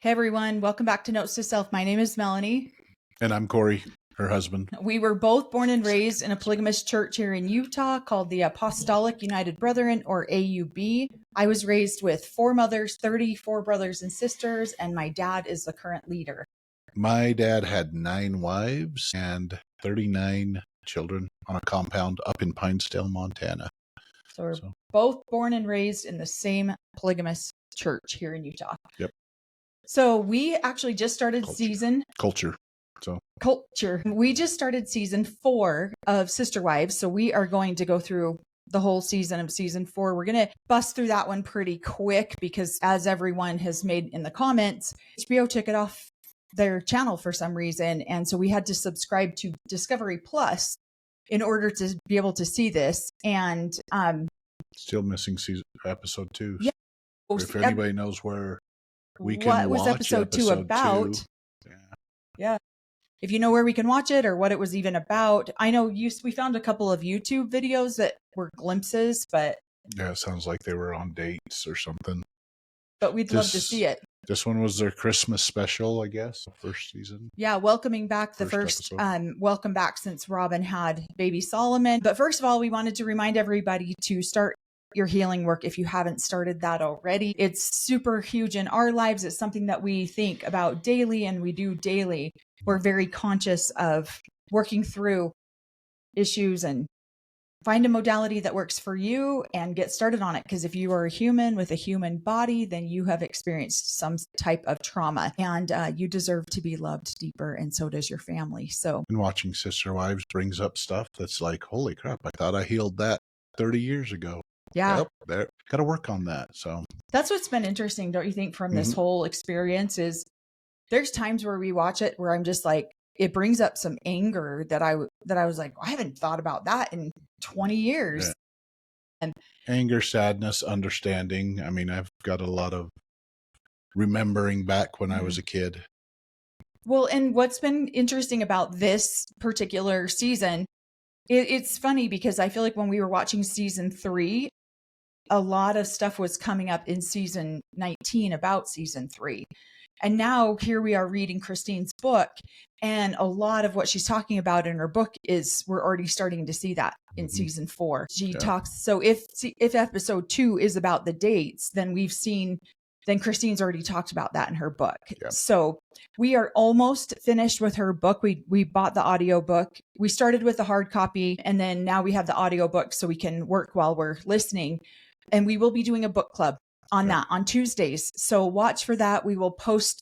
Hey everyone, welcome back to Notes to Self. My name is Melanie. And I'm Cory, her husband. We were both born and raised in a polygamous church here in Utah called the Apostolic United Brethren, or AUB. I was raised with 4 mothers, 34 brothers and sisters, and my dad is the current leader. My dad had 9 wives and 39 children on a compound up in Pinedale, Montana. So we're both born and raised in the same polygamous church here in Utah. Yep. So we actually just started Culture. We just started season 4 of Sister Wives. So we are going to go through the whole season of season 4. We're going to bust through that one pretty quick because, as everyone has made in the comments, HBO took it off their channel for some reason. And so we had to subscribe to Discovery Plus in order to be able to see this. And still missing episode 2. Yeah. If anybody knows where we can what was watch episode 2 about? 2. Yeah. If you know where we can watch it or what it was even about. I know we found a couple of YouTube videos that were glimpses, but yeah, it sounds like they were on dates or something. But we'd love to see it. This one was their Christmas special, I guess, first season. Yeah, welcoming back the first welcome back since Robin had baby Solomon. But first of all, we wanted to remind everybody to start your healing work if you haven't started that already. It's super huge in our lives. It's something that we think about daily and we do daily. We're very conscious of working through issues and find a modality that works for you and get started on it. Because if you are a human with a human body, then you have experienced some type of trauma and you deserve to be loved deeper. And so does your family. So, and watching Sister Wives brings up stuff that's like, holy crap, I thought I healed that 30 years ago. Yeah. Yep, got to work on that. So that's what's been interesting, don't you think, from this whole experience is there's times where we watch it where I'm just like, it brings up some anger that I was like, I haven't thought about that in 20 years. Yeah. And anger, sadness, understanding. I mean, I've got a lot of remembering back when I was a kid. Well, and what's been interesting about this particular season, it's funny because I feel like when we were watching season 3, a lot of stuff was coming up in season 19 about season 3. And now here we are reading Christine's book, and a lot of what she's talking about in her book is we're already starting to see that in season 4. She talks. So if episode 2 is about the dates, then then Christine's already talked about that in her book. Yeah. So we are almost finished with her book. We bought the audio book. We started with the hard copy, and then now we have the audio book so we can work while we're listening. And we will be doing a book club on that on Tuesdays. So watch for that. We will post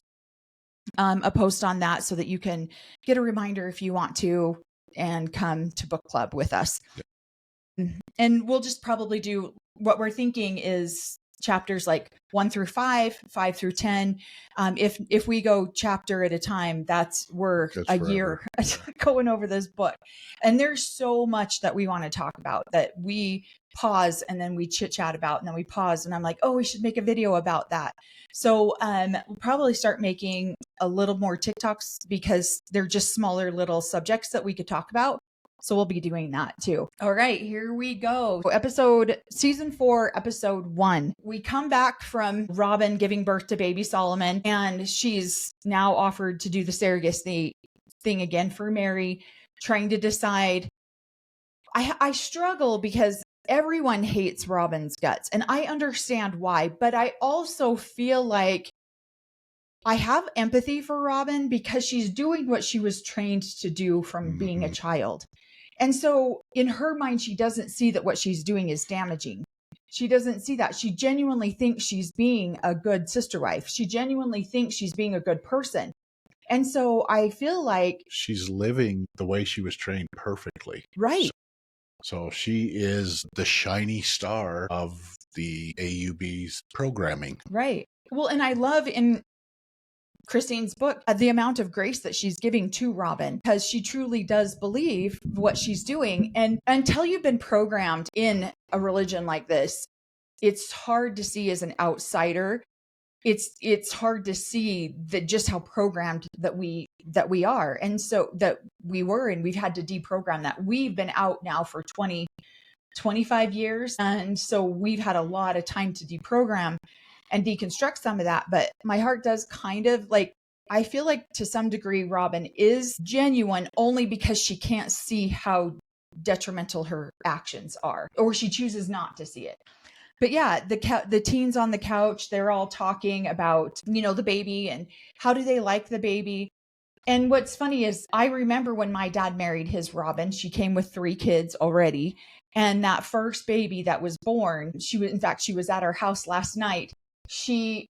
a post on that so that you can get a reminder if you want to and come to book club with us. Yep. And we'll just probably do what we're thinking is chapters like 1 through 5, 5 through 10. If we go chapter at a time, that's a year going over this book. And there's so much that we want to talk about that we pause and then we chit chat about, and then we pause and I'm like, oh, we should make a video about that. So we'll probably start making a little more TikToks because they're just smaller little subjects that we could talk about. So we'll be doing that too. All right, here we go. Season 4, episode 1. We come back from Robin giving birth to baby Solomon, and she's now offered to do the surrogacy thing again for Mary, trying to decide. I struggle because everyone hates Robin's guts, and I understand why, but I also feel like I have empathy for Robin because she's doing what she was trained to do from being a child. And so in her mind, she doesn't see that what she's doing is damaging. She doesn't see that. She genuinely thinks she's being a good sister wife. She genuinely thinks she's being a good person. And so I feel like she's living the way she was trained perfectly. Right. So she is the shiny star of the AUB's programming. Right. Well, and I love in Christine's book the amount of grace that she's giving to Robin, because she truly does believe what she's doing. And until you've been programmed in a religion like this, it's hard to see as an outsider. It's hard to see that just how programmed that we are, and so that we were, and we've had to deprogram that. We've been out now for 25 years, and so we've had a lot of time to deprogram. and deconstruct some of that. But my heart does kind of like, I feel like to some degree, Robin is genuine only because she can't see how detrimental her actions are, or she chooses not to see it. But yeah, the teens on the couch, they're all talking about, the baby and how do they like the baby. And what's funny is I remember when my dad married his Robin, she came with 3 kids already. And that first baby that was born, in fact, she was at our house last night. We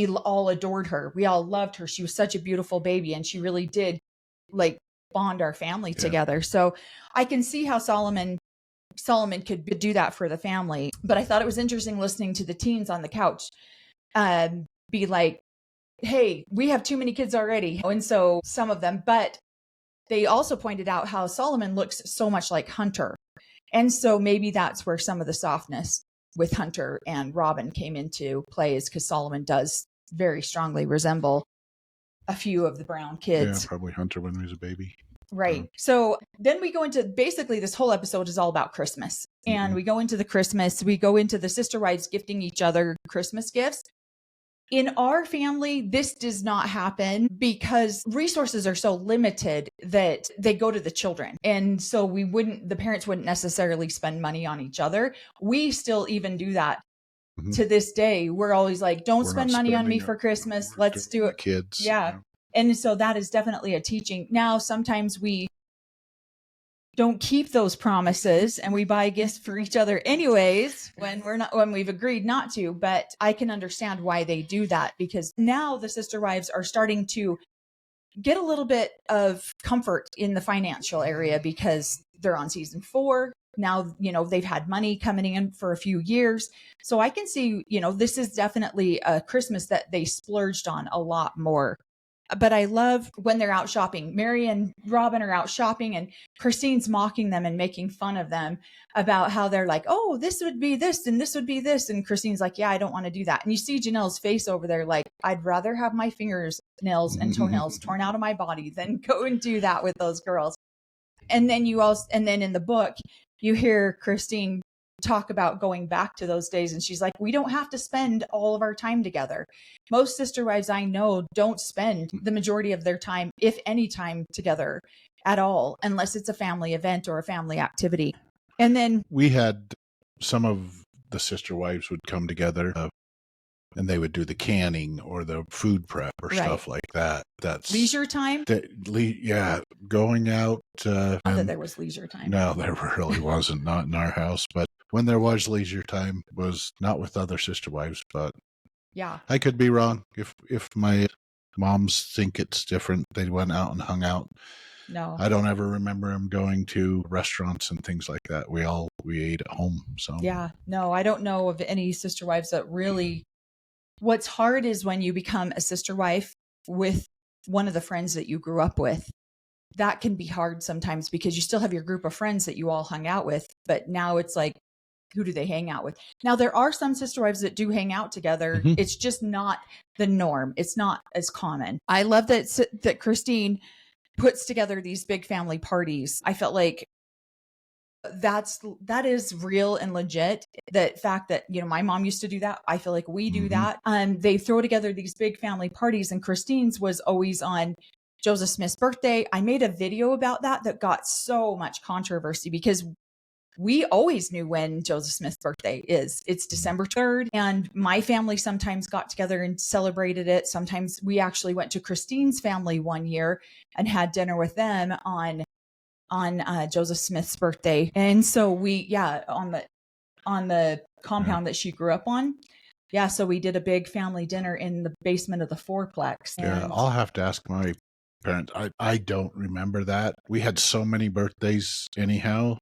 all adored her. We all loved her. She was such a beautiful baby. And she really did like bond our family together. So I can see how Solomon could do that for the family. But I thought it was interesting listening to the teens on the couch be like, hey, we have too many kids already. And so some of them, but they also pointed out how Solomon looks so much like Hunter. And so maybe that's where some of the softness with Hunter and Robin came into play, is because Solomon does very strongly resemble a few of the Brown kids. Yeah, probably Hunter when he was a baby. Right. So then we go into, basically this whole episode is all about Christmas. And we go into the sister wives gifting each other Christmas gifts. In our family, this does not happen because resources are so limited that they go to the children. And so the parents wouldn't necessarily spend money on each other. We still even do that to this day. We're always like, don't spend money on me for Christmas. Let's do it. Kids. Yeah. And so that is definitely a teaching. Now, sometimes we don't keep those promises and we buy gifts for each other anyways when we've agreed not to. But I can understand why they do that, because now the sister wives are starting to get a little bit of comfort in the financial area because they're on season 4. Now, they've had money coming in for a few years. So I can see, this is definitely a Christmas that they splurged on a lot more. But I love when they're out shopping. Mary and Robin are out shopping and Christine's mocking them and making fun of them about how they're like, oh, this would be this and this would be this. And Christine's like, yeah, I don't want to do that. And you see Janelle's face over there like, I'd rather have my fingernails and toenails torn out of my body than go and do that with those girls. And then in the book, you hear Christine talk about going back to those days. And she's like, we don't have to spend all of our time together. Most sister wives I know don't spend the majority of their time, if any time, together at all, unless it's a family event or a family activity. And then we had some of the sister wives would come together and they would do the canning or the food prep or stuff like that. That's leisure time. Going out. Not that there was leisure time. No, there really wasn't. Not in our house, but when there was leisure time, was not with other sister wives. But yeah, I could be wrong. If my moms think it's different, they went out and hung out. No, I don't ever remember them going to restaurants and things like that. We ate at home. So yeah, no, I don't know of any sister wives that really. What's hard is when you become a sister wife with one of the friends that you grew up with. That can be hard sometimes because you still have your group of friends that you all hung out with, but now it's like, who do they hang out with? Now, there are some sister wives that do hang out together. It's just not the norm. It's not as common. I love that Christine puts together these big family parties. I felt like that is real and legit. The fact that, my mom used to do that. I feel like we do that. They throw together these big family parties, and Christine's was always on Joseph Smith's birthday. I made a video about that got so much controversy because we always knew when Joseph Smith's birthday is. It's December 3rd. And my family sometimes got together and celebrated it. Sometimes we actually went to Christine's family one year and had dinner with them on Joseph Smith's birthday. And so on the compound that she grew up on. Yeah. So we did a big family dinner in the basement of the fourplex. Yeah. I'll have to ask my parents. I don't remember that. We had so many birthdays anyhow.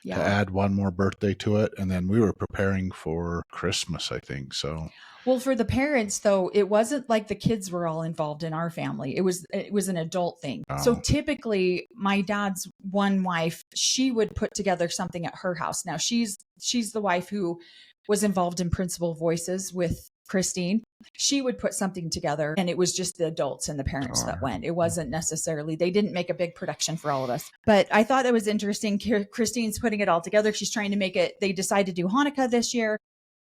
To add one more birthday to it. And then we were preparing for Christmas, I think. So, well, for the parents though, it wasn't like the kids were all involved in our family. It was an adult thing. Oh. So typically my dad's one wife, she would put together something at her house. Now she's the wife who was involved in Principal Voices with Christine. She would put something together and it was just the adults and the parents that went. It wasn't necessarily, they didn't make a big production for all of us. But I thought it was interesting. Christine's putting it all together. She's trying to make it, they decided to do Hanukkah this year.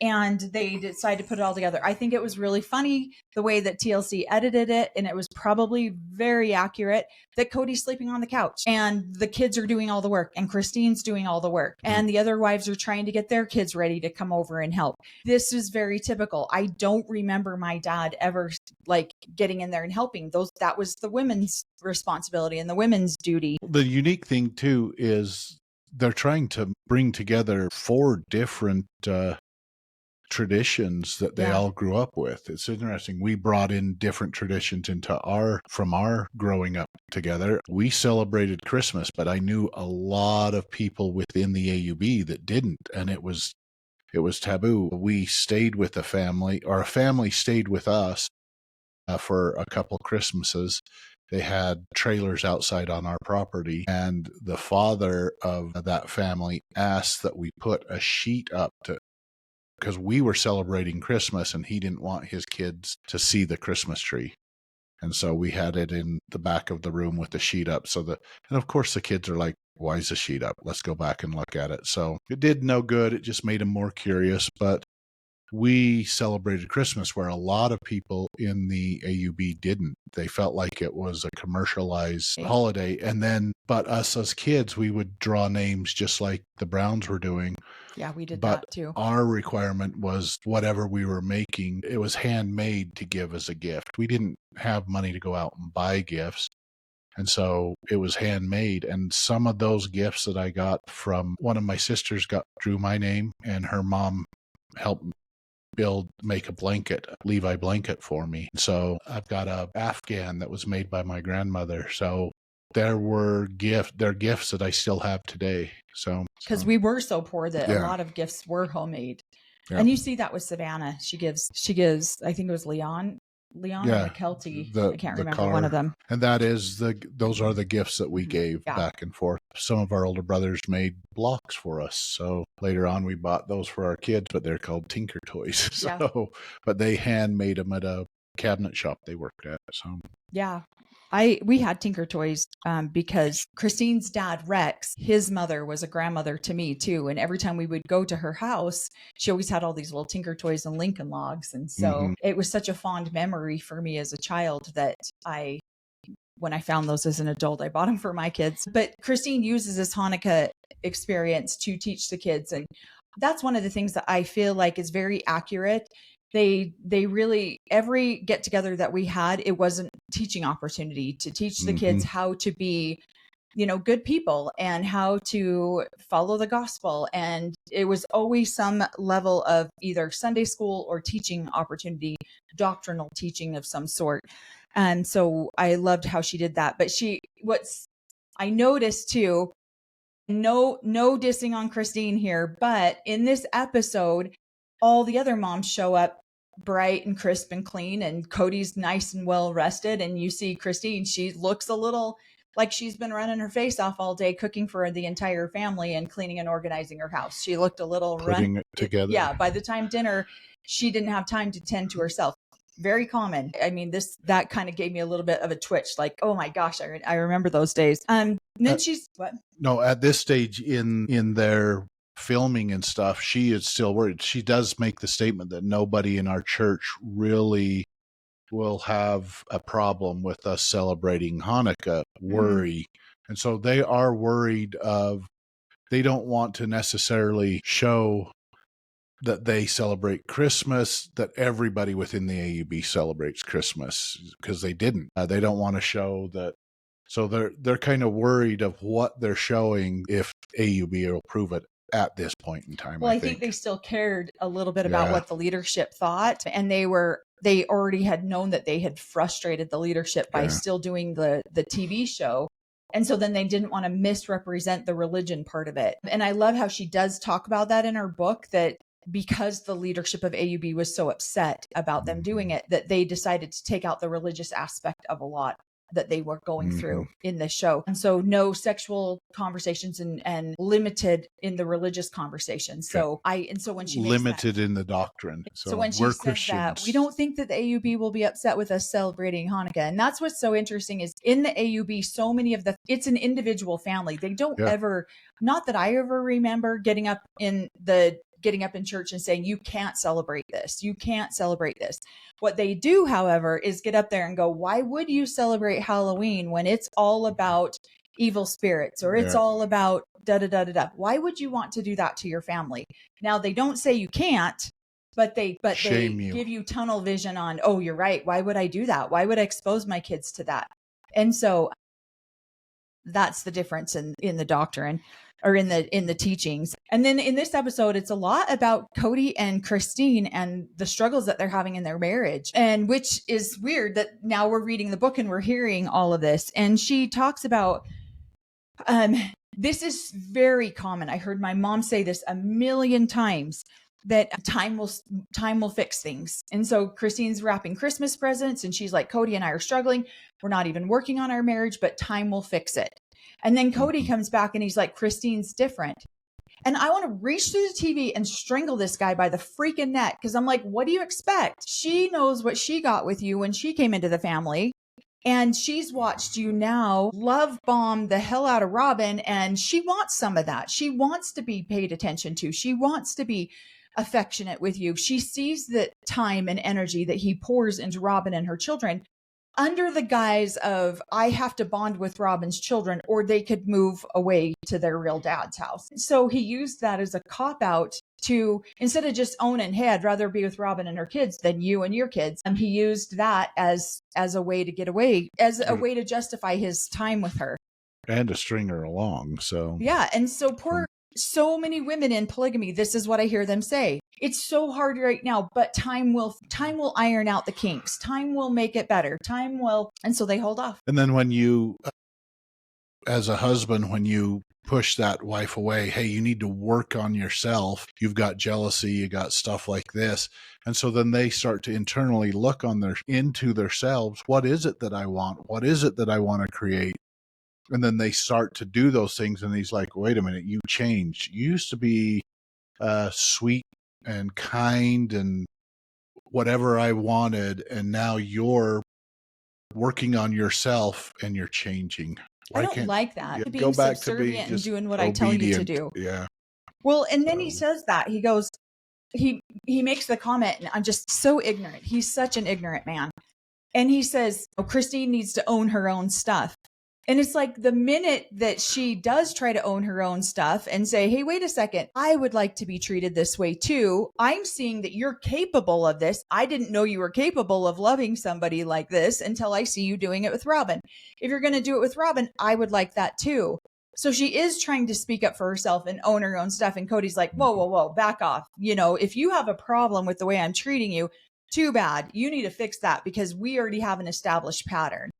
and they decided to put it all together. I think it was really funny the way that TLC edited it, and it was probably very accurate that Cody's sleeping on the couch and the kids are doing all the work and Christine's doing all the work and the other wives are trying to get their kids ready to come over and help. This is very typical. I don't remember my dad ever like getting in there and helping. That was the women's responsibility and the women's duty. The unique thing too is they're trying to bring together 4 different traditions that they all grew up with. It's interesting. We brought in different traditions from our growing up together. We celebrated Christmas, but I knew a lot of people within the AUB that didn't, and it was taboo. We stayed with a family stayed with us for a couple Christmases. They had trailers outside on our property, and the father of that family asked that we put a sheet up because we were celebrating Christmas and he didn't want his kids to see the Christmas tree. And so we had it in the back of the room with the sheet up. And of course the kids are like, why is the sheet up? Let's go back and look at it. So it did no good. It just made them more curious. But we celebrated Christmas where a lot of people in the AUB didn't. They felt like it was a commercialized holiday. But us as kids, we would draw names just like the Browns were doing. Yeah, we did that too. Our requirement was whatever we were making, it was handmade to give as a gift. We didn't have money to go out and buy gifts. And so it was handmade. And some of those gifts that I got from one of my sisters drew my name, and her mom helped make a Levi blanket for me. So I've got a Afghan that was made by my grandmother. So they're gifts that I still have today. So because we were so poor that a lot of gifts were homemade. Yeah. And you see that with Savannah. She gives, I think it was Leon or McKelty. I can't remember one of them. And those are the gifts that we gave back and forth. Some of our older brothers made blocks for us. So later on we bought those for our kids, but they're called Tinker Toys. But they handmade them at a cabinet shop they worked at. So yeah. We had Tinker Toys because Christine's dad, Rex, his mother was a grandmother to me too. And every time we would go to her house, she always had all these little Tinker Toys and Lincoln Logs. And so it was such a fond memory for me as a child that when I found those as an adult, I bought them for my kids. But Christine uses this Hanukkah experience to teach the kids. And that's one of the things that I feel like is very accurate. They really, every get together that we had, it was a teaching opportunity to teach the kids how to be, good people and how to follow the gospel. And it was always some level of either Sunday school or teaching opportunity, doctrinal teaching of some sort. And so I loved how she did that. But I noticed too, no dissing on Christine here, but in this episode, all the other moms show up bright and crisp and clean, and Cody's nice and well rested. And you see Christine, she looks a little like she's been running her face off all day, cooking for the entire family and cleaning and organizing her house. She looked a little putting it together. Yeah. By the time dinner, she didn't have time to tend to herself. Very common. I mean, that kind of gave me a little bit of a twitch, like, oh my gosh, I remember those days. Then she's what? No, at this stage in their filming and stuff, she is still worried. She does make the statement that nobody in our church really will have a problem with us celebrating Hanukkah worry. And so they are worried they don't want to necessarily show that they celebrate Christmas, that everybody within the AUB celebrates Christmas, because they didn't. They don't want to show that. So they're kind of worried of what they're showing if AUB will prove it at this point in time. Well, I think they still cared a little bit about what the leadership thought, and they already had known that they had frustrated the leadership by still doing the TV show. And so then they didn't want to misrepresent the religion part of it. And I love how she does talk about that in her book, that because the leadership of AUB was so upset about them doing it, that they decided to take out the religious aspect of a lot that they were going through in the show. And so no sexual conversations and limited in the religious conversations. So when she limited in the doctrine. So when she says Christians. that, we don't think that the AUB will be upset with us celebrating Hanukkah. And that's what's so interesting is in the AUB, so many of it's an individual family. They don't ever, not that I ever remember getting getting up in church and saying, you can't celebrate this. You can't celebrate this. What they do, however, is get up there and go, why would you celebrate Halloween when it's all about evil spirits, or it's all about da da da da da? Why would you want to do that to your family? Now, they don't say you can't, but they give you tunnel vision on, oh, you're right. Why would I do that? Why would I expose my kids to that? And so that's the difference in the doctrine, or in the teachings. And then in this episode, it's a lot about Cody and Christine and the struggles that they're having in their marriage, and which is weird that now we're reading the book and we're hearing all of this. And she talks about, this is very common. I heard my mom say this a million times, that time will fix things. And so Christine's wrapping Christmas presents and she's like, Cody and I are struggling. We're not even working on our marriage, but time will fix it. And then Cody comes back and he's like, Christine's different. And I want to reach through the TV and strangle this guy by the freaking neck. Cause I'm like, what do you expect? She knows what she got with you when she came into the family. And she's watched you now love bomb the hell out of Robin. And she wants some of that. She wants to be paid attention to. She wants to be affectionate with you. She sees the time and energy that he pours into Robin and her children, under the guise of, I have to bond with Robin's children or they could move away to their real dad's house. So he used that as a cop out to, instead of just owning, hey, I'd rather be with Robin and her kids than you and your kids. He used that as a way to get away, as a way to justify his time with her. And to string her along. So yeah. And so so many women in polygamy, this is what I hear them say. It's so hard right now, but time will iron out the kinks. Time will make it better. Time will. And so they hold off. And then when you, as a husband, when you push that wife away, hey, you need to work on yourself. You've got jealousy, you got stuff like this. And so then they start to internally look into themselves. What is it that I want? What is it that I want to create? And then they start to do those things. And he's like, wait a minute, you changed. You used to be sweet and kind and whatever I wanted. And now you're working on yourself and you're changing. I don't like that. Being subservient and doing what obedient. I tell you to do. Yeah. Well, and then he says that. He goes, he makes the comment, and I'm just so ignorant. He's such an ignorant man. And he says, oh, Christine needs to own her own stuff. And it's like the minute that she does try to own her own stuff and say, hey, wait a second, I would like to be treated this way too. I'm seeing that you're capable of this. I didn't know you were capable of loving somebody like this until I see you doing it with Robin. If you're going to do it with Robin, I would like that too. So she is trying to speak up for herself and own her own stuff. And Cody's like, whoa, back off. If you have a problem with the way I'm treating you, too bad. You need to fix that because we already have an established pattern.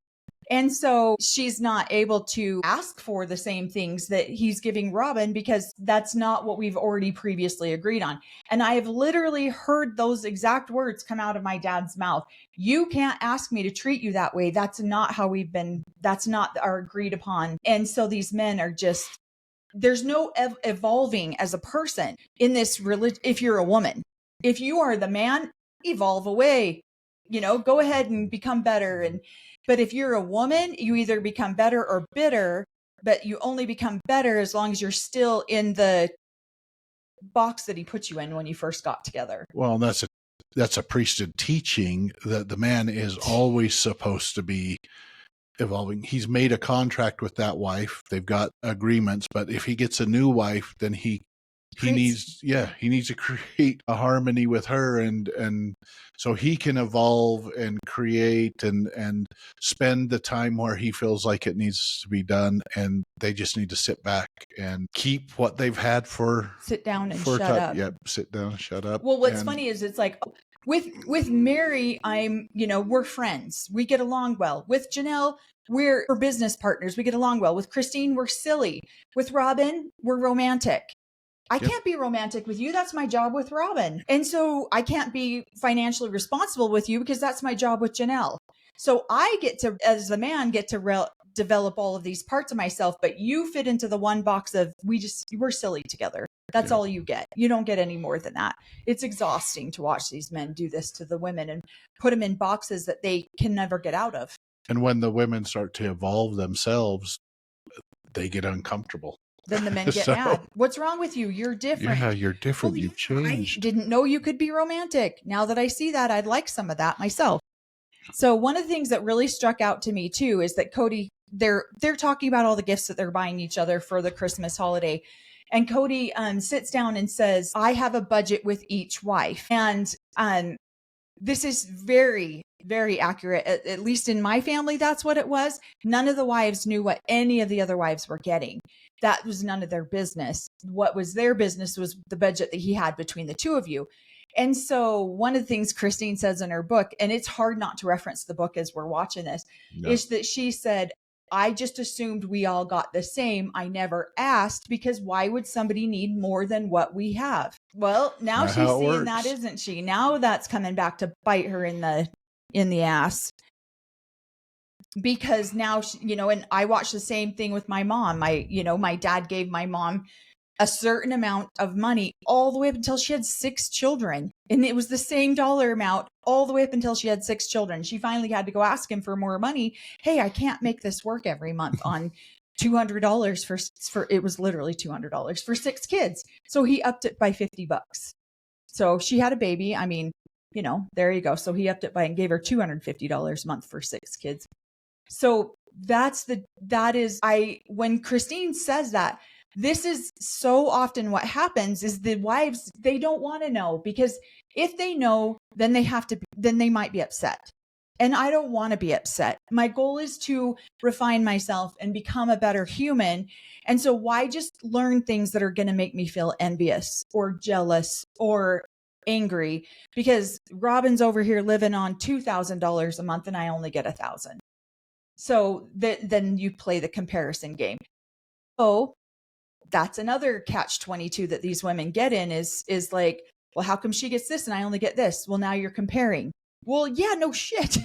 And so she's not able to ask for the same things that he's giving Robin because that's not what we've already previously agreed on. And I have literally heard those exact words come out of my dad's mouth. You can't ask me to treat you that way. That's not how that's not our agreed upon. And so these men are just, there's no evolving as a person in this religion. If you're a woman, if you are the man, evolve away, go ahead and become better. But if you're a woman, you either become better or bitter, but you only become better as long as you're still in the box that he put you in when you first got together. Well, that's a priesthood teaching that the man is always supposed to be evolving. He's made a contract with that wife. They've got agreements, but if he gets a new wife, then he needs to create a harmony with her and so he can evolve and create and spend the time where he feels like it needs to be done, and they just need to sit back and keep what they've had sit down and shut up. Yep, sit down and shut up. Well, what's funny is it's like with Mary, we're friends. We get along well. With Janelle, we're business partners. We get along well. With Christine, we're silly. With Robin, we're romantic. I can't be romantic with you. That's my job with Robin. And so I can't be financially responsible with you because that's my job with Janelle. So I get to, as the man, develop all of these parts of myself, but you fit into the one box of we're silly together. That's all you get. You don't get any more than that. It's exhausting to watch these men do this to the women and put them in boxes that they can never get out of. And when the women start to evolve themselves, they get uncomfortable. Then the men get mad. What's wrong with you? You're different. Yeah, you're different. Well, You've changed. I didn't know you could be romantic. Now that I see that, I'd like some of that myself. So one of the things that really struck out to me too is that Cody, they're talking about all the gifts that they're buying each other for the Christmas holiday. And Cody sits down and says, I have a budget with each wife. And this is very, very accurate. At least in my family, that's what it was. None of the wives knew what any of the other wives were getting. That was none of their business. What was their business was the budget that he had between the two of you. And so one of the things Christine says in her book, and it's hard not to reference the book as we're watching this, is that she said, I just assumed we all got the same. I never asked, because why would somebody need more than what we have? Well, now she's seeing that, isn't she? Now that's coming back to bite her in the ass. Because now, and I watched the same thing with my mom. My dad gave my mom a certain amount of money all the way up until she had 6 children. And it was the same dollar amount all the way up until she had 6 children. She finally had to go ask him for more money. Hey, I can't make this work every month on $200 for it was literally $200 for 6 kids. So he upped it by $50. So she had a baby. I mean, there you go. So he upped it by and gave her $250 a month for 6 kids. So when Christine says that, this is so often what happens is the wives, they don't want to know, because if they know, then they might be upset. And I don't want to be upset. My goal is to refine myself and become a better human. And so why just learn things that are going to make me feel envious or jealous or angry? Because Robin's over here living on $2,000 a month and I only get $1,000. So then you play the comparison game. Oh, that's another catch-22 that these women get in is like, well, how come she gets this and I only get this? Well, now you're comparing. Well, yeah, no shit.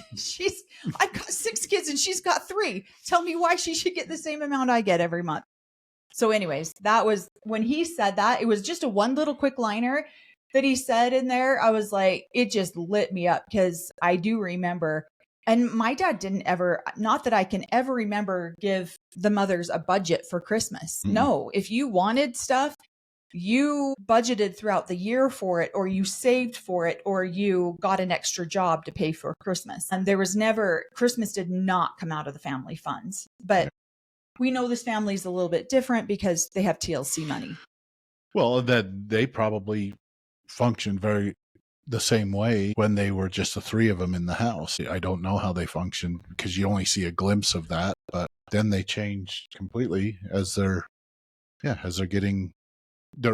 I've got 6 kids and she's got 3. Tell me why she should get the same amount I get every month. So anyways, that was when he said that. It was just a one little quick liner that he said in there. I was like, it just lit me up, because I do remember. And my dad didn't ever, not that I can ever remember, give the mothers a budget for Christmas. Mm-hmm. No, if you wanted stuff, you budgeted throughout the year for it, or you saved for it, or you got an extra job to pay for Christmas. And Christmas did not come out of the family funds. But we know this family is a little bit different because they have TLC money. Well, that they probably functioned the same way when they were just the 3 of them in the house. I don't know how they function, because you only see a glimpse of that, but then they change completely as they're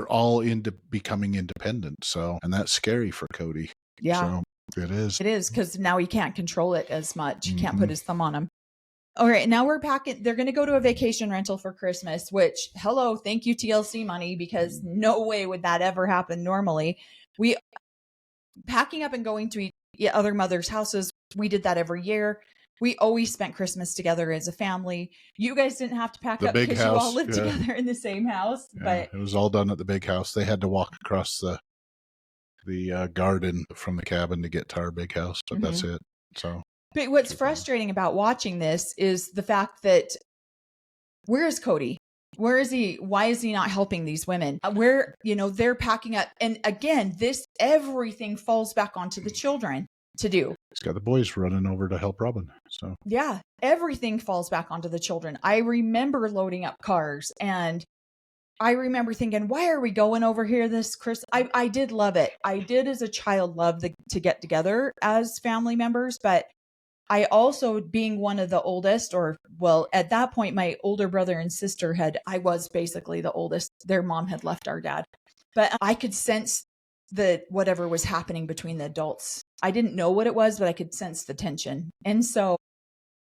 all into becoming independent. So, and that's scary for Cody. Yeah, so it is. It is, because now he can't control it as much. He can't put his thumb on him. All right, now we're packing. They're going to go to a vacation rental for Christmas, which, hello, thank you TLC money, because no way would that ever happen normally. We packing up and going to other mothers' houses. We did that every year. We always spent Christmas together as a family. You guys didn't have to pack up because you all lived together in the same house. Yeah, but it was all done at the big house. They had to walk across the garden from the cabin to get to our big house, but that's it. So, but what's frustrating about watching this is the fact that, where is Cody? Where is he? Why is he not helping these women? They're packing up. And again, everything falls back onto the children to do. He's got the boys running over to help Robin. So yeah, everything falls back onto the children. I remember loading up cars, and I remember thinking, why are we going over here this Christmas? I did love it. I did, as a child, love to get together as family members, but I also, being one of the oldest, at that point, my older brother and sister I was basically the oldest. Their mom had left our dad, but I could sense whatever was happening between the adults. I didn't know what it was, but I could sense the tension. And so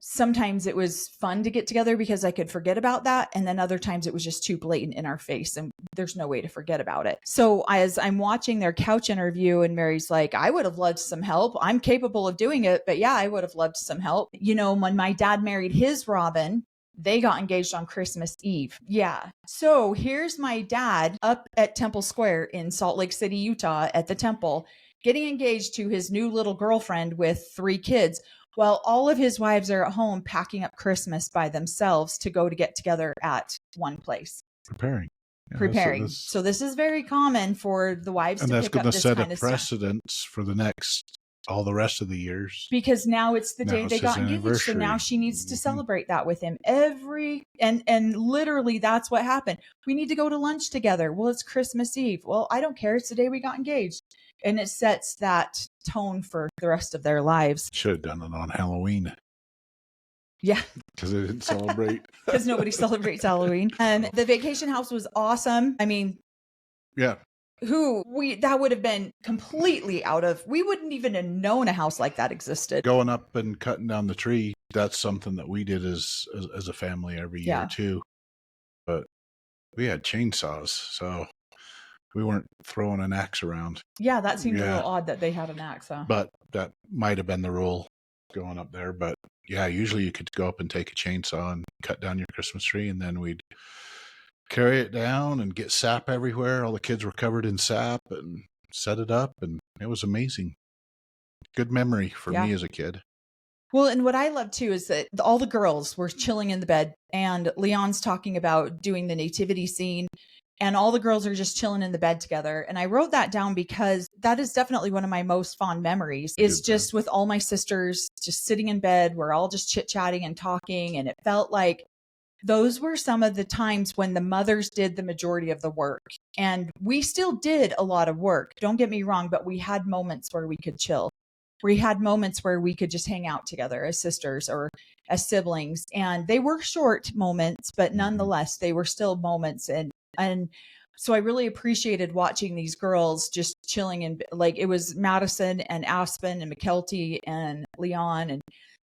sometimes it was fun to get together because I could forget about that. And then other times it was just too blatant in our face and there's no way to forget about it. So as I'm watching their couch interview, and Mary's like, I would have loved some help. I'm capable of doing it, but yeah, I would have loved some help. When my dad married his Robin, they got engaged on Christmas Eve. Yeah. So here's my dad up at Temple Square in Salt Lake City, Utah, at the temple, getting engaged to his new little girlfriend with 3 kids, while all of his wives are at home packing up Christmas by themselves to go to get together at one place. preparing. Yeah, preparing. So this is very common for the wives and to that's pick up going to this set a kind of stuff. precedence for the next, all the rest of the years. Because now it's the day they got engaged. Anniversary. So now she needs to celebrate that with him and literally that's what happened. We need to go to lunch together. Well, it's Christmas Eve. Well, I don't care. It's the day we got engaged. And it sets that tone for the rest of their lives. Should have done it on Halloween. Yeah. Because they didn't celebrate. Because nobody celebrates Halloween. The vacation house was awesome. I mean, yeah. That would have been completely we wouldn't even have known a house like that existed. Going up and cutting down the tree, that's something that we did as a family every year too. But we had chainsaws, so we weren't throwing an axe around. Yeah, that seemed a little odd that they had an axe, huh? But that might have been the rule going up there. But yeah, usually you could go up and take a chainsaw and cut down your Christmas tree, and then we'd carry it down and get sap everywhere. All the kids were covered in sap and set it up, and it was amazing. Good memory for me as a kid. Well, and what I love too is that all the girls were chilling in the bed, and Leon's talking about doing the nativity scene, and all the girls are just chilling in the bed together. And I wrote that down because that is definitely one of my most fond memories, is just with all my sisters just sitting in bed. We're all just chit-chatting and talking, and it felt like those were some of the times when the mothers did the majority of the work. And we still did a lot of work, don't get me wrong, but we had moments where we could chill. We had moments where we could just hang out together as sisters or as siblings. And they were short moments, but nonetheless, they were still moments. And so I really appreciated watching these girls just chilling in, like it was Madison and Aspen and McKelty and Leon. And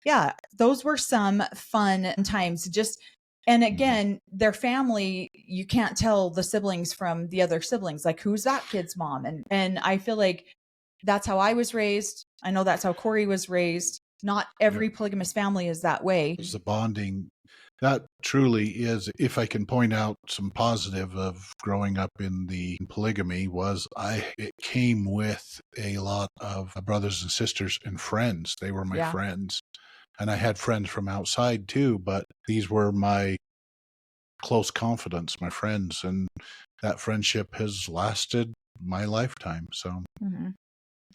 yeah, those were some fun times. And again, their family, you can't tell the siblings from the other siblings. Like, who's that kid's mom? And I feel like that's how I was raised. I know that's how Cory was raised. Not every polygamous family is that way. It's the bonding. That truly is, if I can point out some positive of growing up in the polygamy, it came with a lot of brothers and sisters and friends. They were my friends. And I had friends from outside too, but these were my close confidants, my friends. And that friendship has lasted my lifetime. So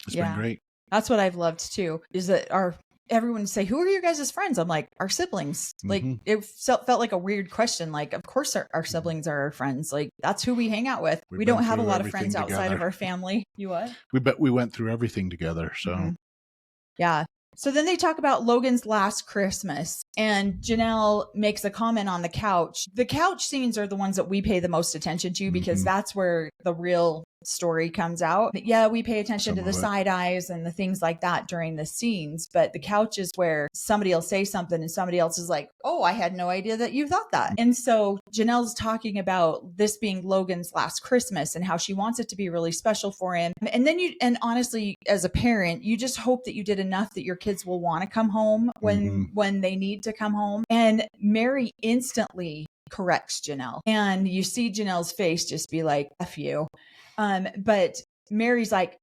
it's been great. That's what I've loved too, is that everyone say, who are your guys' friends? I'm like, our siblings. Like it felt like a weird question. Like, of course our siblings are our friends. Like, that's who we hang out with. We don't have a lot of friends outside of our family. You what? We went through everything together. So yeah. So then they talk about Logan's last Christmas, and Janelle makes a comment on the couch. The couch scenes are the ones that we pay the most attention to because that's where the real story comes out. Yeah, we pay attention to the side eyes and the things like that during the scenes, but the couch is where somebody will say something and somebody else is like, oh, I had no idea that you thought that. And so Janelle's talking about this being Logan's last Christmas and how she wants it to be really special for him. And then and honestly, as a parent, you just hope that you did enough that your kids will want to come home when they need to come home. And Mary instantly corrects Janelle, and you see Janelle's face just be like, F you. But Mary's like,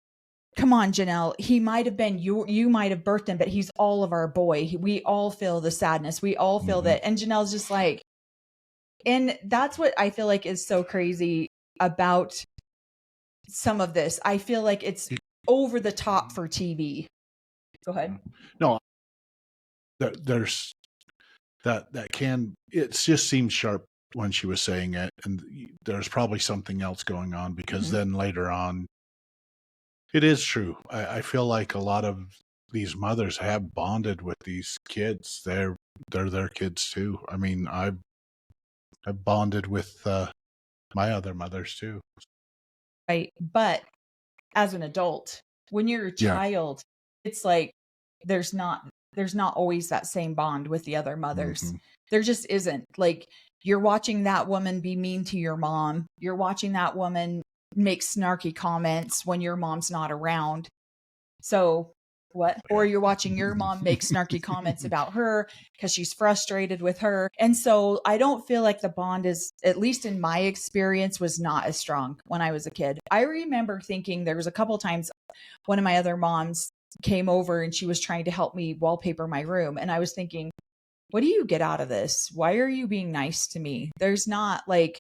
come on, Janelle, he might have been, you might have birthed him, but he's all of our boy. We all feel the sadness. We all feel that. And Janelle's just like, and that's what I feel like is so crazy about some of this. I feel like it's over the top for TV. Go ahead. No, there's it just seemed sharp when she was saying it, and there's probably something else going on because then later on, it is true. I feel like a lot of these mothers have bonded with these kids. They're their kids too. I mean, I've bonded with my other mothers too. Right, but as an adult, when you're a child, it's like there's not always that same bond with the other mothers. There just isn't. Like, you're watching that woman be mean to your mom. You're watching that woman make snarky comments when your mom's not around. So what? Or you're watching your mom make snarky comments about her because she's frustrated with her. And so I don't feel like the bond is, at least in my experience, was not as strong when I was a kid. I remember thinking there was a couple times one of my other moms came over and she was trying to help me wallpaper my room. And I was thinking, what do you get out of this? Why are you being nice to me? There's not like,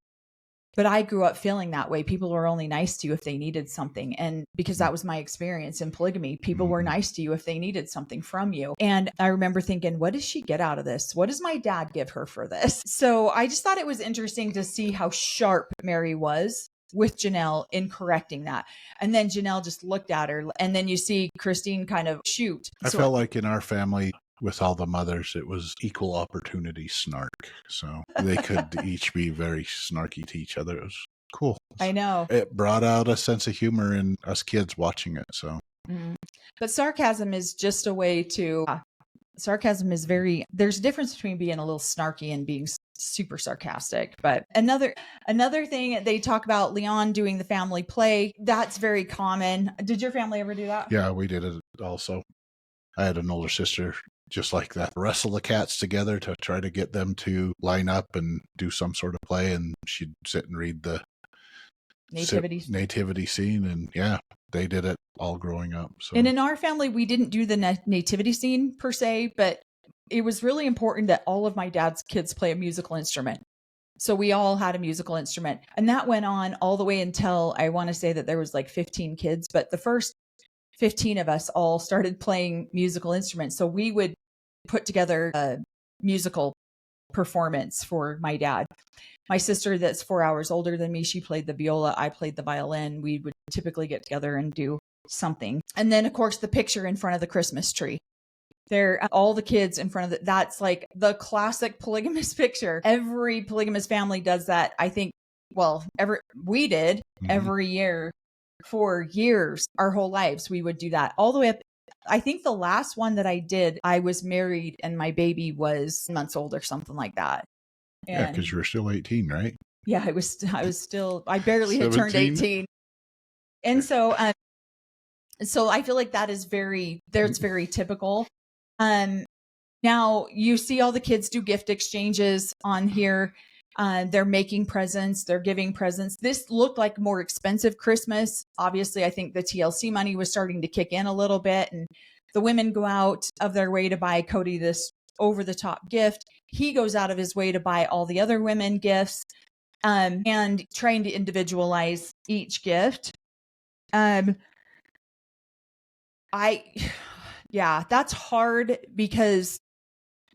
But I grew up feeling that way. People were only nice to you if they needed something. And because that was my experience in polygamy, people were nice to you if they needed something from you. And I remember thinking, what does she get out of this? What does my dad give her for this? So I just thought it was interesting to see how sharp Mary was with Janelle in correcting that. And then Janelle just looked at her, and then you see Christine kind of shoot. I felt like in our family, with all the mothers, it was equal opportunity snark. So they could each be very snarky to each other. It was cool. I know. It brought out a sense of humor in us kids watching it. So, but sarcasm is just a way to, sarcasm is very, there's a difference between being a little snarky and being super sarcastic. But another thing, they talk about Leon doing the family play. That's very common. Did your family ever do that? Yeah, we did it also. I had an older sister just like that, wrestle the cats together to try to get them to line up and do some sort of play, and she'd sit and read the nativity scene, and yeah, they did it all growing up. So. And in our family, we didn't do the nativity scene per se, but it was really important that all of my dad's kids play a musical instrument. So we all had a musical instrument, and that went on all the way until, I want to say that there was like 15 kids, but the first 15 of us all started playing musical instruments. So we would put together a musical performance for my dad. My sister, that's 4 hours older than me, she played the viola, I played the violin. We would typically get together and do something. And then, of course, the picture in front of the Christmas tree. There, all the kids in front of that's like the classic polygamous picture. Every polygamous family does that. I think, well, we did every year. For years, our whole lives, we would do that all the way up. I think the last one that I did, I was married and my baby was months old or something like that. And yeah, because you were still 18, right? Yeah, I was still, I barely had turned 18. And so I feel like that's very typical. Now you see all the kids do gift exchanges on here. They're making presents, they're giving presents. This looked like more expensive Christmas. Obviously, I think the TLC money was starting to kick in a little bit, and the women go out of their way to buy Cody this over the top gift. He goes out of his way to buy all the other women gifts, and trying to individualize each gift. That's hard because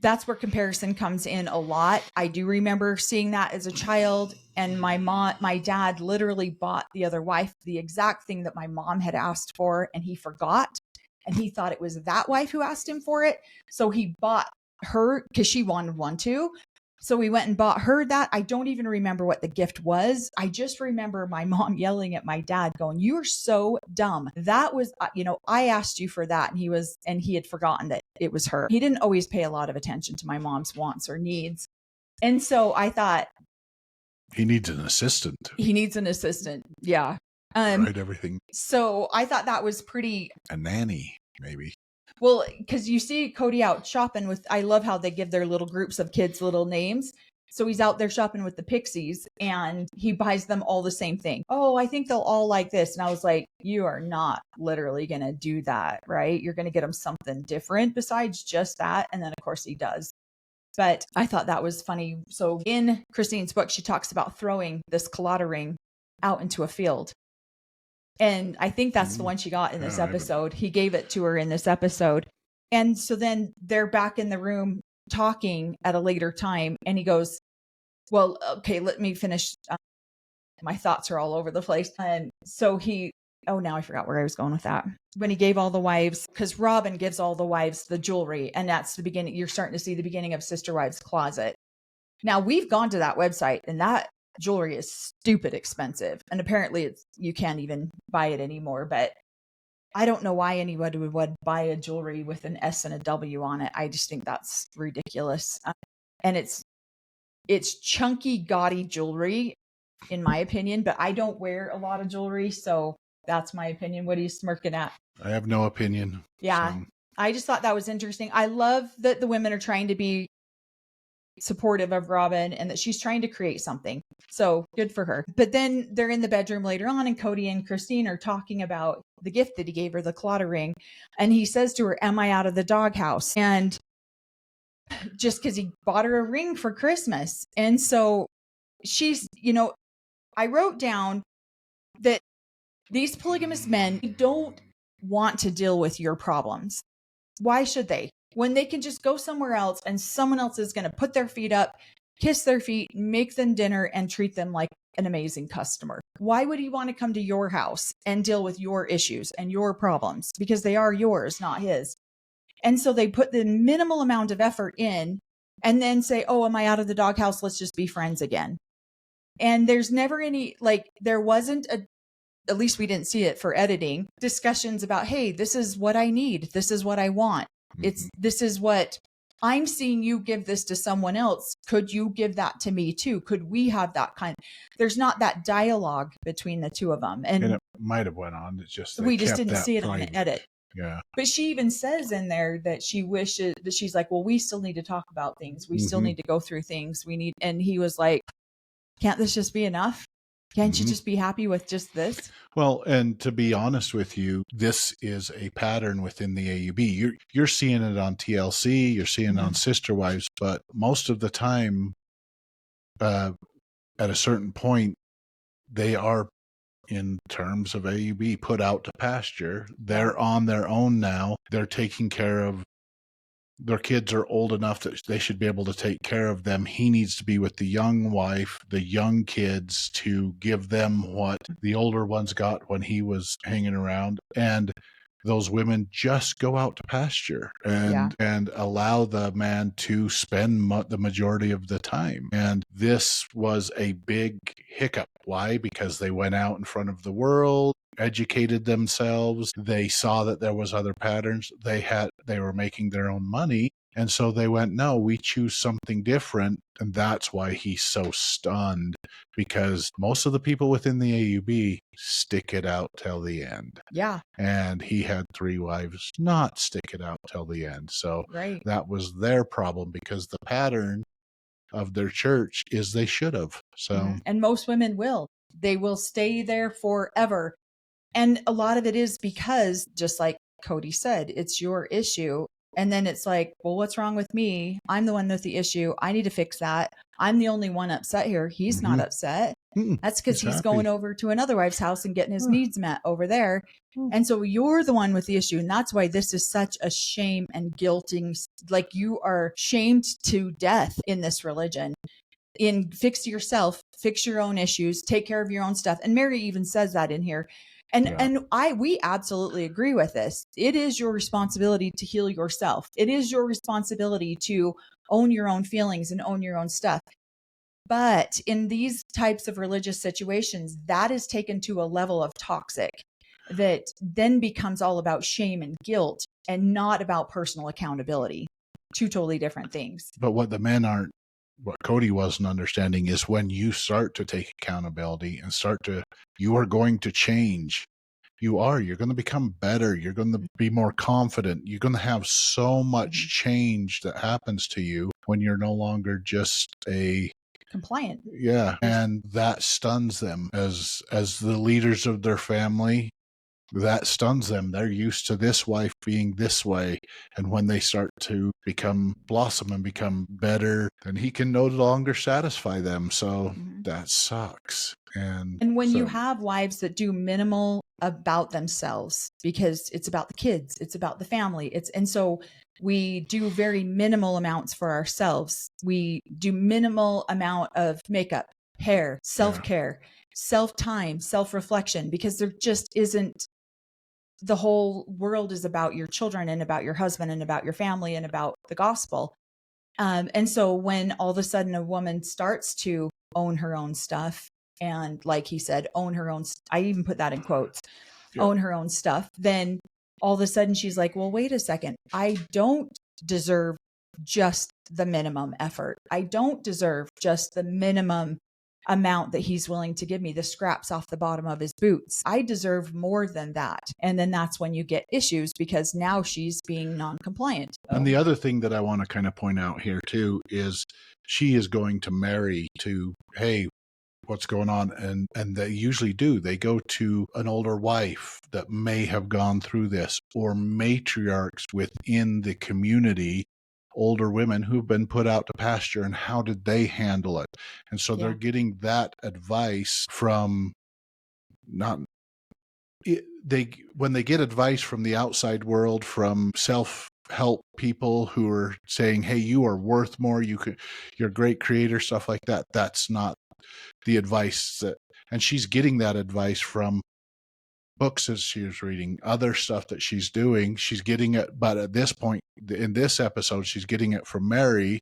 that's where comparison comes in a lot. I do remember seeing that as a child, and my dad literally bought the other wife the exact thing that my mom had asked for, and he forgot, and he thought it was that wife who asked him for it. So he bought her because she wanted one too. So we went and bought her that. I don't even remember what the gift was. I just remember my mom yelling at my dad going, "You are so dumb. That was, I asked you for that." And he had forgotten that it was her. He didn't always pay a lot of attention to my mom's wants or needs. And so I thought, he needs an assistant. Yeah. Write everything. So I thought that was pretty. A nanny, maybe. Well, because you see Cody out shopping with, I love how they give their little groups of kids little names. So he's out there shopping with the Pixies, and he buys them all the same thing. Oh, I think they'll all like this. And I was like, you are not literally going to do that, right? You're going to get them something different besides just that. And then, of course, he does. But I thought that was funny. So in Christine's book, she talks about throwing this colada ring out into a field. And I think that's the one she got in this episode. He gave it to her in this episode. And so then they're back in the room talking at a later time. And he goes, well, okay, let me finish. My thoughts are all over the place. And so now I forgot where I was going with that. When he gave all the wives, because Robin gives all the wives the jewelry. And that's the beginning. You're starting to see the beginning of Sister Wives Closet. Now we've gone to that website, and that jewelry is stupid expensive, and apparently you can't even buy it anymore. But I don't know why anybody would buy a jewelry with an S and a W on it. I just think that's ridiculous. And it's chunky, gaudy jewelry, in my opinion. But I don't wear a lot of jewelry, so that's my opinion. What are you smirking at? I have no opinion. Yeah, so. I just thought that was interesting. I love that the women are trying to be supportive of Robin and that she's trying to create something. So good for her. But then they're in the bedroom later on, and Cody and Christine are talking about the gift that he gave her, the colada ring. And he says to her, "Am I out of the doghouse?" And just because he bought her a ring for Christmas. And so she's, I wrote down that these polygamous men don't want to deal with your problems. Why should they? When they can just go somewhere else and someone else is going to put their feet up, kiss their feet, make them dinner, and treat them like an amazing customer. Why would he want to come to your house and deal with your issues and your problems? Because they are yours, not his. And so they put the minimal amount of effort in and then say, oh, am I out of the doghouse? Let's just be friends again. And there's never any, like, there wasn't at least we didn't see it for editing, discussions about, hey, this is what I need. This is what I want. This is what I'm seeing you give this to someone else. Could you give that to me too? Could we have that kind? There's not that dialogue between the two of them. And it might have went on. It's just, we just didn't see it on the edit. Yeah. But she even says in there that she wishes that she's like, well, we still need to talk about things. We still need to go through things. And he was like, can't this just be enough? Can't you just be happy with just this? Well, and to be honest with you, this is a pattern within the AUB. You're seeing it on TLC, you're seeing it on Sister Wives, but most of the time, at a certain point, they are, in terms of AUB, put out to pasture. They're on their own now. They're taking care of their kids are old enough that they should be able to take care of them. He needs to be with the young wife, the young kids, to give them what the older ones got when he was hanging around. And those women just go out to pasture and allow the man to spend the majority of the time. And this was a big hiccup. Why? Because they went out in front of the world, educated themselves. They saw that there was other patterns. They were making their own money. And so they went, no, we choose something different. And that's why he's so stunned, because most of the people within the AUB stick it out till the end. Yeah. And he had 3 wives not stick it out till the end. So that was their problem, because the pattern of their church is they should have. So and most women will. They will stay there forever. And a lot of it is because, just like Cody said, it's your issue. And then it's like, well, what's wrong with me? I'm the one with the issue. I need to fix that. I'm the only one upset here. He's not upset. That's because he's going over to another wife's house and getting his needs met over there. And so you're the one with the issue. And that's why this is such a shame and guilting. Like, you are shamed to death in this religion. In fix yourself, fix your own issues, take care of your own stuff. And Mary even says that in here. And we absolutely agree with this. It is your responsibility to heal yourself. It is your responsibility to own your own feelings and own your own stuff. But in these types of religious situations, that is taken to a level of toxic that then becomes all about shame and guilt and not about personal accountability. 2 totally different things. But what Cody wasn't understanding is when you start to take accountability and you are going to change. You're going to become better. You're going to be more confident. You're going to have so much change that happens to you when you're no longer just a compliant. Yeah. And that stuns them as the leaders of their family. That stuns them. They're used to this wife being this way. And when they start to blossom and become better, then he can no longer satisfy them. So that sucks. And when you have wives that do minimal about themselves, because it's about the kids, it's about the family. And so we do very minimal amounts for ourselves. We do minimal amount of makeup, hair, self-care, self-time, self-reflection, because there just isn't. The whole world is about your children and about your husband and about your family and about the gospel. And so when all of a sudden a woman starts to own her own stuff, and like he said, own her own, I even put that in quotes, own her own stuff, then all of a sudden she's like, well, wait a second. I don't deserve just the minimum effort. I don't deserve just the minimum amount that he's willing to give me, the scraps off the bottom of his boots. I deserve more than that. And then that's when you get issues, because now she's being non-compliant. And the other thing that I want to kind of point out here too is she is going to marry to, hey, what's going on? And they usually do. They go to an older wife that may have gone through this, or matriarchs within the community, older women who've been put out to pasture, and how did they handle it? And so they're getting that advice from when they get advice from the outside world, from self-help people who are saying, hey, you are worth more, you're a great creator, stuff like that. That's not the advice and she's getting that advice from books as she was reading, other stuff that she's doing. She's getting it, but at this point in this episode, she's getting it from Mary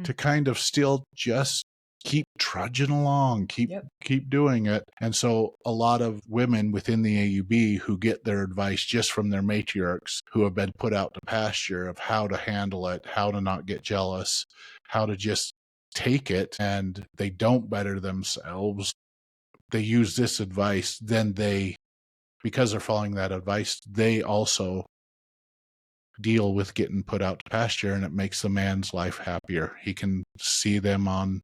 to kind of still just keep trudging along, keep doing it. And so a lot of women within the AUB who get their advice just from their matriarchs who have been put out to pasture of how to handle it, how to not get jealous, how to just take it, and they don't better themselves. They use this advice, then because they're following that advice, they also deal with getting put out to pasture, and it makes the man's life happier. He can see them on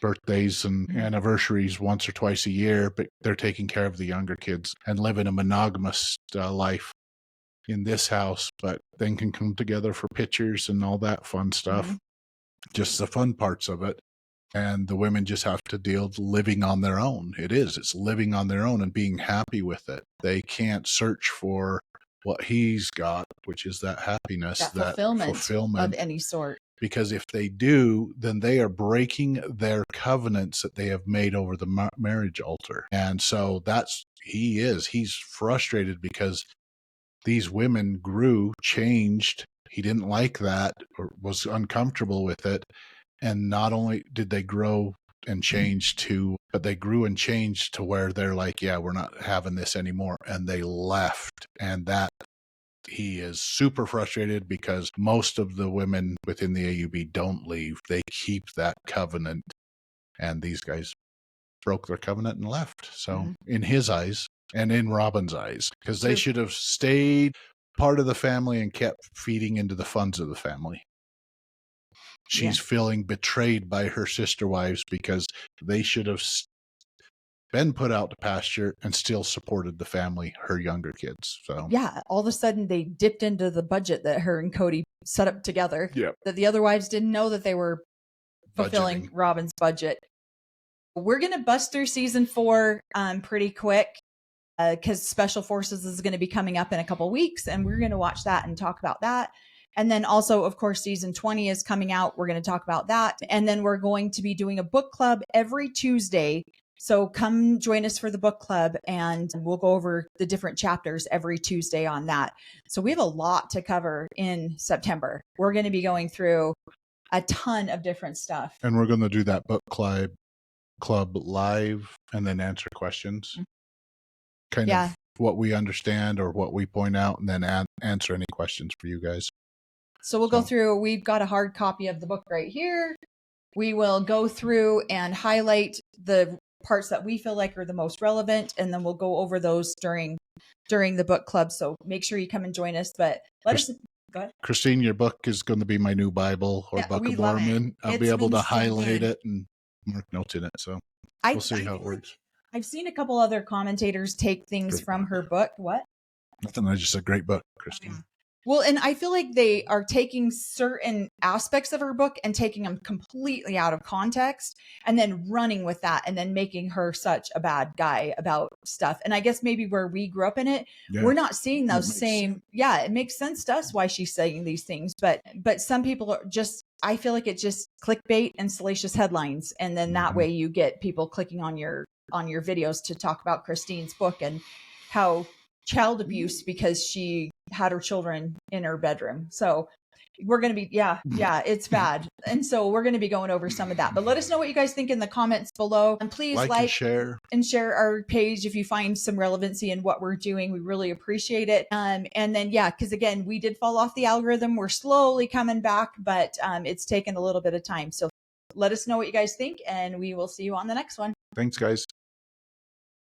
birthdays and anniversaries once or twice a year, but they're taking care of the younger kids and living a monogamous life in this house, but then can come together for pictures and all that fun stuff. Just the fun parts of it. And the women just have to deal with living on their own. It's living on their own and being happy with it. They can't search for what he's got, which is that happiness, that fulfillment of any sort. Because if they do, then they are breaking their covenants that they have made over the marriage altar. And so he's frustrated because these women grew, changed. He didn't like that or was uncomfortable with it. And not only did they grow and change but they grew and changed to where they're like, yeah, we're not having this anymore. And they left. And that he is super frustrated because most of the women within the AUB don't leave. They keep that covenant. And these guys broke their covenant and left. So in his eyes and in Robin's eyes, because they should have stayed part of the family and kept feeding into the funds of the family. She's feeling betrayed by her sister wives because they should have been put out to pasture and still supported the family, her younger kids. So all of a sudden they dipped into the budget that her and Cody set up together. That the other wives didn't know that they were fulfilling Robin's budget. We're going to bust through season 4 pretty quick because Special Forces is going to be coming up in a couple weeks, and we're going to watch that and talk about that. And then also, of course, season 20 is coming out. We're going to talk about that. And then we're going to be doing a book club every Tuesday. So come join us for the book club, and we'll go over the different chapters every Tuesday on that. So we have a lot to cover in September. We're going to be going through a ton of different stuff. And we're going to do that book club live and then answer questions. Kind of what we understand or what we point out, and then answer any questions for you guys. So we'll go through, we've got a hard copy of the book right here. We will go through and highlight the parts that we feel like are the most relevant, and then we'll go over those during the book club. So make sure you come and join us. But go ahead. Christine, your book is going to be my new Bible or Book of Mormon. I'll be able to highlight it and mark notes in it. So we'll see how it works. I've seen a couple other commentators take things from her book. What? Nothing. That's just a great book, Christine. Well, and I feel like they are taking certain aspects of her book and taking them completely out of context and then running with that and then making her such a bad guy about stuff. And I guess maybe where we grew up in it, we're not seeing those same. Yeah, it makes sense to us why she's saying these things. But some people are just, I feel like it's just clickbait and salacious headlines. And then that way you get people clicking on your videos to talk about Christine's book and how child abuse because she had her children in her bedroom. So we're going to be, it's bad. And so we're going to be going over some of that, but let us know what you guys think in the comments below, and please like and share our page if you find some relevancy in what we're doing. We really appreciate it. And then, cause again, we did fall off the algorithm. We're slowly coming back, but it's taken a little bit of time. So let us know what you guys think, and we will see you on the next one. Thanks, guys.